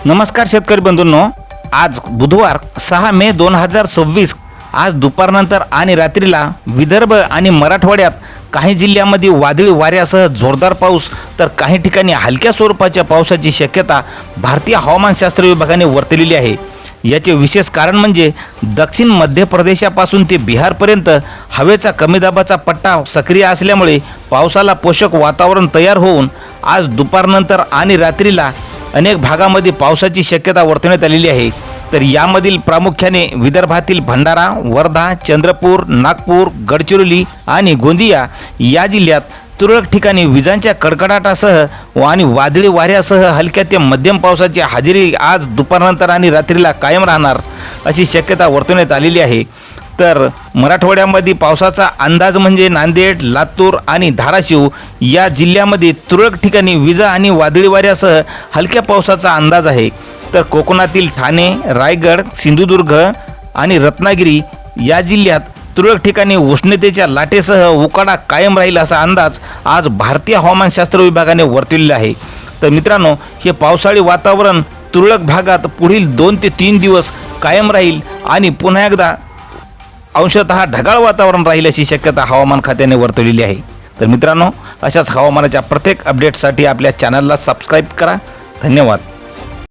नमस्कार शेतकरी बंधूंनो, आज बुधवार 6 मे 2026 आज दुपारनंतर आणि रात्रीला विदर्भ आणि मराठवाड्यात काही जिल्ह्यांमध्ये वादळी वाऱ्यासह जोरदार पाऊस तर काही ठिकाणी हलक्या स्वरूपाच्या पावसाची शक्यता भारतीय हवामानशास्त्र विभागाने वर्तवलेली आहे। याचे विशेष कारण म्हणजे दक्षिण मध्य प्रदेशापासून ते बिहारपर्यंत हवेचा कमी दाबाचा पट्टा सक्रिय असल्यामुळे पावसाला पोषक वातावरण तयार होऊन आज दुपारनंतर आणि रात्रीला अनेक भागामध्ये पावसाची शक्यता वर्तवण्यात आलेली आहे। तर यामधील प्रामुख्याने विदर्भातील भंडारा, वर्धा, चंद्रपूर, नागपूर, गडचिरोली आणि गोंदिया या जिल्ह्यात तुरळक ठिकाणी विजांच्या कडकडाटासह आणि वादळी वाऱ्यासह हलक्या ते मध्यम पावसाची हजेरी आज दुपारनंतर आणि रात्रीला कायम राहणार अशी शक्यता वर्तवण्यात आलेली आहे। तर मराठवाड्यामध्ये पावसाचा अंदाज म्हणजे नांदेड, लातूर आणि धाराशिव या जिल्ह्यामध्ये तुरळक ठिकाणी विजा आणि वादळी वाऱ्यासह हलक्या पावसाचा अंदाज आहे। तर कोकणातील ठाणे, रायगड, सिंधुदुर्ग आणि रत्नागिरी या जिल्ह्यात तुरळक ठिकाणी उष्णतेच्या लाटेसह उकाडा कायम राहील असा अंदाज आज भारतीय हवामानशास्त्र विभागाने वर्तवलेला आहे। तर मित्रांनो, हे पावसाळी वातावरण तुरळक भागात पुढील 2 ते 3 दिवस कायम राहील आणि पुन्हा एकदा अंशतः ढगाळ वातावरण राहील अशी शक्यता हवामान खात्याने वर्तवलेली आहे। तर मित्रांनो, अशाच हवामानाच्या प्रत्येक अपडेटसाठी आपल्या चॅनलला सबस्क्राईब करा। धन्यवाद।